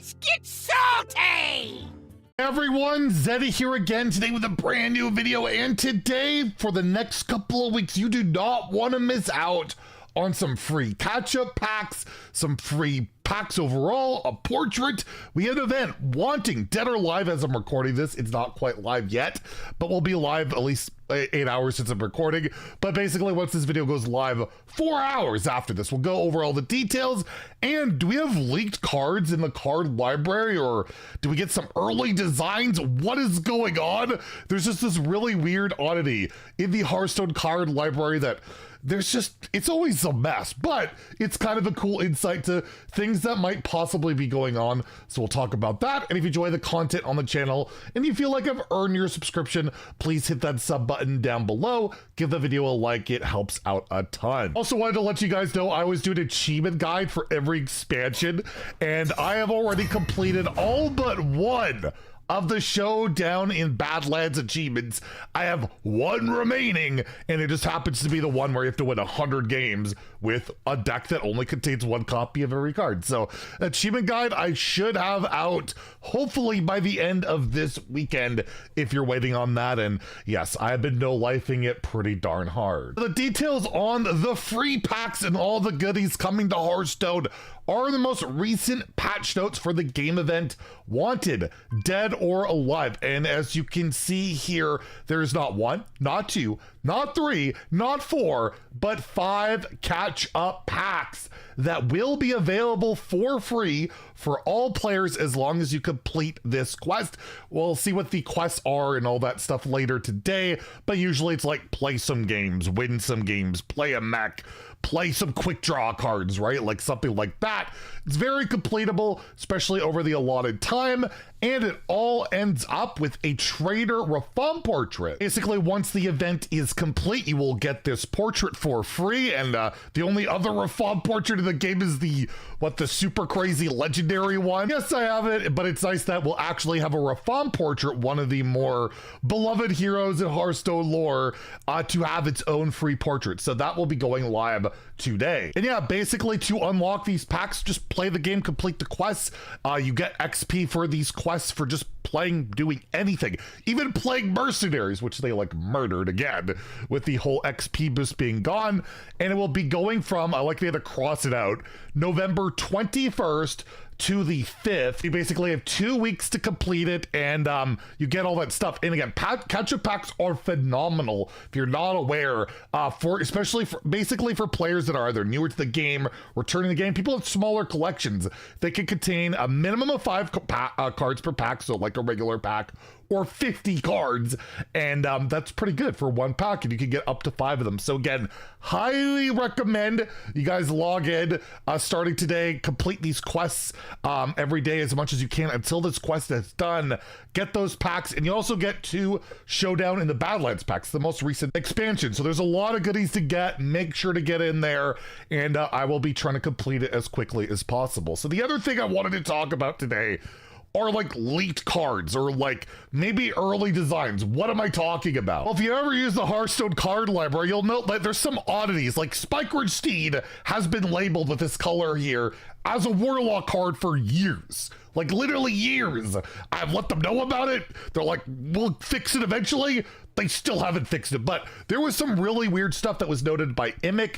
Let's get salty! Everyone, Zeddy here again today with a brand new video, and today for the next couple of weeks you do not want to miss out on some free catch-up packs, some free packs overall, a portrait. We had an event wanting dead or live as I'm recording this. It's not quite live yet, but we'll be live at least 8 hours since I'm recording. But basically once this video goes live 4 hours after this, we'll go over all the details. And do we have leaked cards in the card library, or do we get some early designs? What is going on? There's just this really weird oddity in the Hearthstone card library that it's always a mess, but it's kind of a cool insight to things that might possibly be going on. So we'll talk about that. And if you enjoy the content on the channel and you feel like I've earned your subscription, please hit that sub button down below. Give the video a like, it helps out a ton. Also wanted to let you guys know I always do an achievement guide for every expansion, and I have already completed all but one of the Showdown in Badlands achievements. I have one remaining, and it just happens to be the one where you have to win 100 games with a deck that only contains one copy of every card. So achievement guide I should have out hopefully by the end of this weekend if you're waiting on that. And yes, I have been no-lifing it pretty darn hard. The details on the free packs and all the goodies coming to Hearthstone are the most recent patch notes for the game event wanted dead or alive. And as you can see here, there's not one, not two, not three, not four, but 5 catch-up packs that will be available for free for all players as long as you complete this quest. We'll see what the quests are and all that stuff later today, but usually it's like play some games, win some games, play a mech, play some quick draw cards, right? Like something like that. It's very completable, especially over the allotted time, and it all ends up with a trader Rafaam portrait. Basically, once the event is complete, you will get this portrait for free, and the only other Rafaam portrait in the game is the super crazy legendary one. Yes, I have it, but it's nice that we'll actually have a Rafaam portrait, one of the more beloved heroes in Hearthstone lore, to have its own free portrait. So that will be going live today. And yeah, basically to unlock these packs, just play the game, complete the quests. You get XP for these quests for just playing, doing anything, even playing mercenaries, which they like murdered again with the whole XP boost being gone. And it will be going from, I like they had to cross it out, November 21st to the 5th. You basically have 2 weeks to complete it, and you get all that stuff. And again, catch-up packs are phenomenal if you're not aware, especially basically for players that are either newer to the game, returning the game. People have smaller collections. They can contain a minimum of 5 cards per pack, so like a regular pack, or 50 cards, and that's pretty good for one pack, and you can get up to 5 of them. So again, highly recommend you guys log in starting today, complete these quests every day as much as you can until this quest is done. Get those packs, and you also get 2 Showdown in the Badlands packs, the most recent expansion. So there's a lot of goodies to get. Make sure to get in there, and I will be trying to complete it as quickly as possible. So the other thing I wanted to talk about today are like leaked cards or like maybe early designs. What am I talking about? Well, if you ever use the Hearthstone card library, you'll note that there's some oddities. Like Spikeridge Steed has been labeled with this color here as a Warlock card for years. Like literally years. I've let them know about it. They're like, we'll fix it eventually. They still haven't fixed it, but there was some really weird stuff that was noted by Immick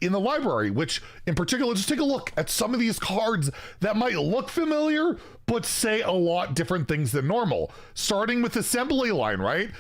in the library, which in particular, just take a look at some of these cards that might look familiar, but say a lot different things than normal. Starting with Assembly Line, right?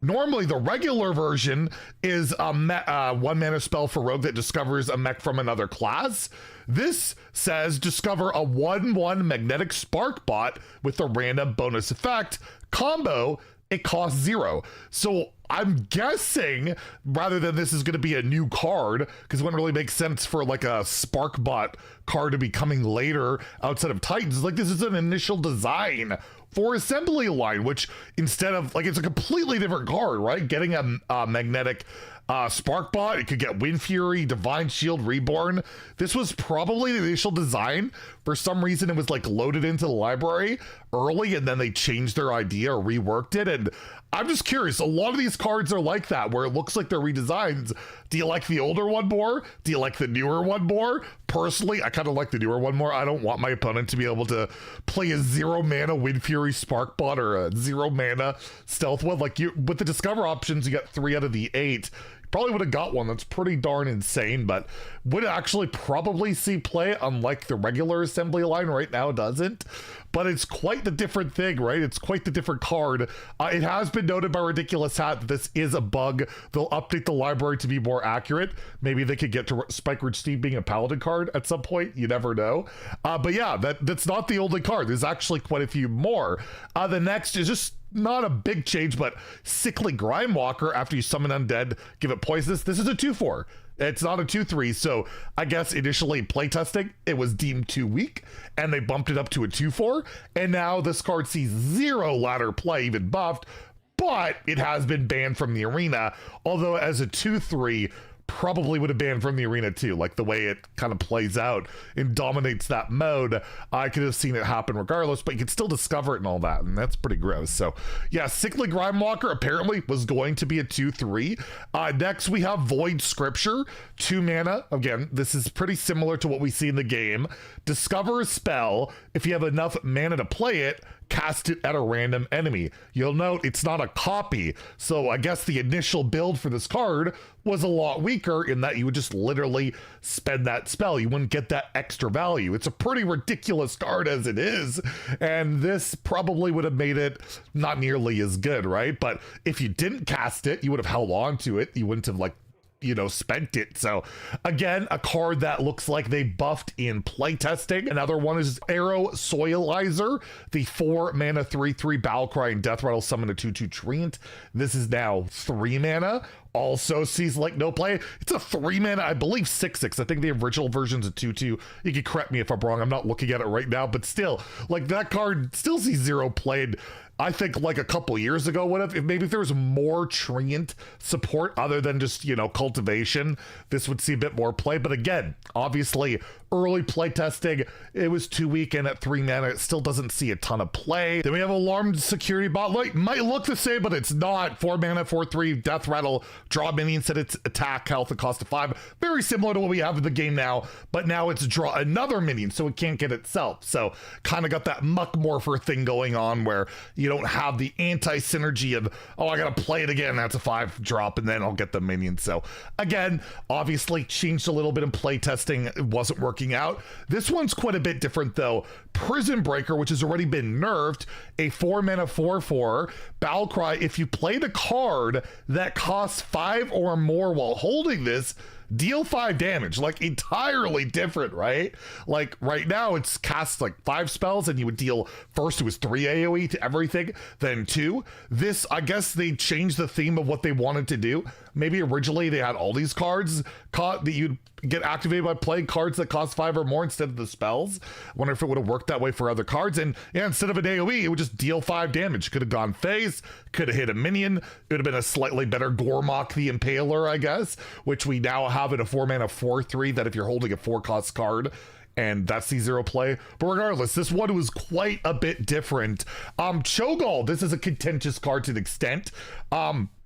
Normally, the regular version is a 1-mana spell for rogue that discovers a mech from another class. This says discover a 1/1 magnetic spark bot with a random bonus effect. Combo, it costs 0. So I'm guessing rather than this is going to be a new card, because it wouldn't really make sense for like a Sparkbot card to be coming later outside of Titans. Like this is an initial design for Assembly Line, which instead of like, it's a completely different card, right? Getting a magnetic Sparkbot, it could get Wind Fury, Divine Shield, Reborn. This was probably the initial design. For some reason, it was like loaded into the library early, and then they changed their idea or reworked it. And I'm just curious, a lot of these these cards are like that, where it looks like they're redesigns. Do you like the older one more? Do you like the newer one more? Personally, I kind of like the newer one more. I don't want my opponent to be able to play a 0 mana Wind Fury Sparkbot or a 0 mana Stealth one. Like, you with the Discover options, you got 3 out of the 8. Probably would have got one. That's pretty darn insane, but would actually probably see play, unlike the regular assembly line right now doesn't. But it's quite the different thing, right? It's quite the different card. It has been noted by Ridiculous Hat that this is a bug. They'll update the library to be more accurate. Maybe they could get to Spike Ridge Steam being a Paladin card at some point. You never know. But yeah, that's not the only card. There's actually quite a few more. The next is just not a big change, but Sickly Grimewalker, after you summon undead, give it poisonous. This is a 2/4. It's not a 2/3, so I guess initially playtesting, it was deemed too weak, and they bumped it up to a 2/4, and now this card sees 0 ladder play, even buffed, but it has been banned from the arena, although as a 2/3, probably would have banned from the arena too. Like the way it kind of plays out and dominates that mode, I could have seen it happen regardless, but you can still discover it and all that, and that's pretty gross. So yeah, Sickly Grimewalker apparently was going to be a 2/3. Next we have Void Scripture, 2 mana. Again, this is pretty similar to what we see in the game. Discover a spell. If you have enough mana to play it, cast it at a random enemy. You'll note it's not a copy, so I guess the initial build for this card was a lot weaker in that you would just literally spend that spell. You wouldn't get that extra value. It's a pretty ridiculous card as it is, and this probably would have made it not nearly as good, right? But if you didn't cast it, you would have held on to it. You wouldn't have, like, you know, spent it. So again, a card that looks like they buffed in playtesting. Another one is Arrow Soilizer, the 4 mana 3/3 Battlecry and Death Rattle summon a 2/2 Treant. This is now 3 mana. Also sees like no play. It's a 3 mana, I believe 6/6. I think the original version's a 2/2. You can correct me if I'm wrong. I'm not looking at it right now, but still, like, that card still sees 0 played. I think like a couple years ago would have, if maybe if there was more Treant support other than just, you know, cultivation, this would see a bit more play. But again, obviously early play testing, it was too weak, and at 3 mana it still doesn't see a ton of play. Then we have Alarmed Security Bot. Like, might look the same, but it's not. 4 mana 4/3 Death Rattle, draw minions at its attack health and cost of 5. Very similar to what we have in the game now, but now it's draw another minion, so it can't get itself. So kind of got that Muck Morpher thing going on where you don't have the anti-synergy of, oh, I gotta play it again, that's a 5 drop, and then I'll get the minion. So again, obviously changed a little bit in play testing. It wasn't working out. This one's quite a bit different though. Prison Breaker, which has already been nerfed, a 4 mana 4/4 Battlecry. If you played a card that costs 5 or more while holding this, deal 5 damage. Like, entirely different, right? Like, right now it's cast like 5 spells, and you would deal, first it was 3 AoE to everything, then 2. This, I guess they changed the theme of what they wanted to do. Maybe originally they had all these cards that you'd get activated by playing cards that cost 5 or more instead of the spells. I wonder if it would have worked that way for other cards. And yeah, instead of an AoE, it would just deal 5 damage. Could have gone phase, could have hit a minion. It would have been a slightly better Gormok the Impaler, I guess, which we now have in a 4 mana 4/3 that if you're holding a 4-cost card, and that's the 0 play. But regardless, this one was quite a bit different. Cho'Gall, this is a contentious card to an extent.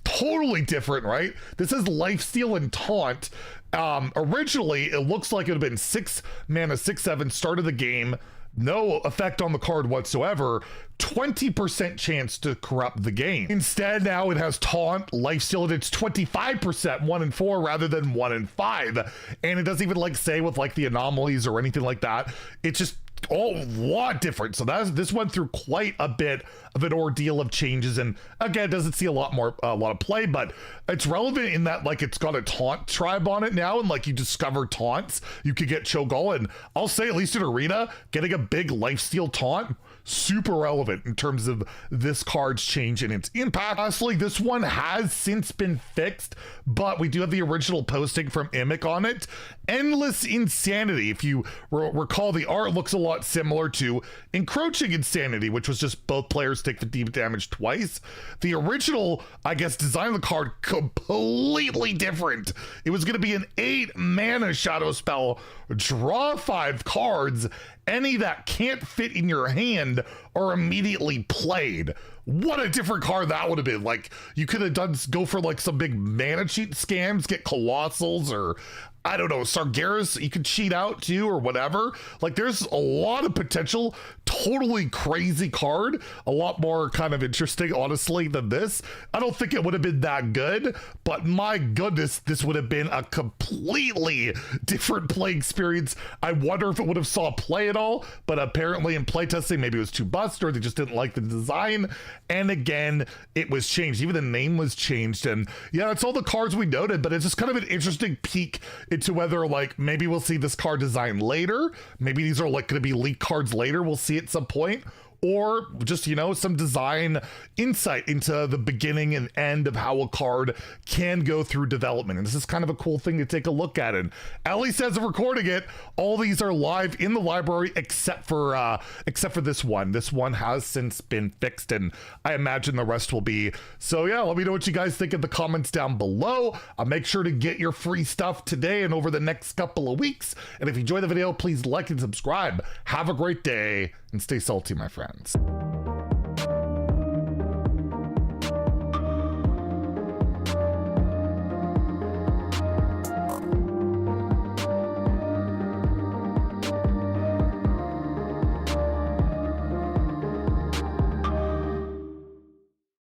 Totally different, right? This is Lifesteal and Taunt. Originally, it looks like it would have been 6 mana 6/7, start of the game, no effect on the card whatsoever, 20% chance to corrupt the game. Instead, now it has Taunt, Lifesteal, and it's 25%, 1 and 4 rather than 1 and 5. And it doesn't even like say with like the anomalies or anything like that. It's just a lot different. So this went through quite a bit of an ordeal of changes, and again, doesn't see a lot of play, but it's relevant in that like it's got a taunt tribe on it now, and like you discover taunts, you could get Cho'Gall, and I'll say at least in arena, getting a big lifesteal taunt, super relevant in terms of this card's change and its impact. Honestly, this one has since been fixed, but we do have the original posting from Imic on it. Endless Insanity, if you recall, the art looks a lot similar to Encroaching Insanity, which was just both players take the deep damage twice. The original, I guess, design of the card completely different. It was going to be an 8 mana shadow spell, draw 5 cards, any that can't fit in your hand are immediately played. what a different card that would have been. Like, you could have done, go for like some big mana cheat scams, get Colossals, or I don't know, Sargeras, you could cheat out too, or whatever. Like, there's a lot of potential. Totally crazy card. A lot more kind of interesting, honestly, than this. I don't think it would have been that good, but my goodness, this would have been a completely different play experience. I wonder if it would have saw play at all, but apparently in playtesting, maybe it was too bust, or they just didn't like the design. And again, it was changed. Even the name was changed. And yeah, it's all the cards we noted, but it's just kind of an interesting peek into whether, like, maybe we'll see this card design later. Maybe these are like going to be leaked cards later. We'll see at some point. Or just, you know, some design insight into the beginning and end of how a card can go through development. And this is kind of a cool thing to take a look at. And at least as of recording it, all these are live in the library except for this one. This one has since been fixed, and I imagine the rest will be. So yeah, let me know what you guys think in the comments down below. Make sure to get your free stuff today and over the next couple of weeks. And if you enjoyed the video, please like and subscribe. Have a great day and stay salty, my friends.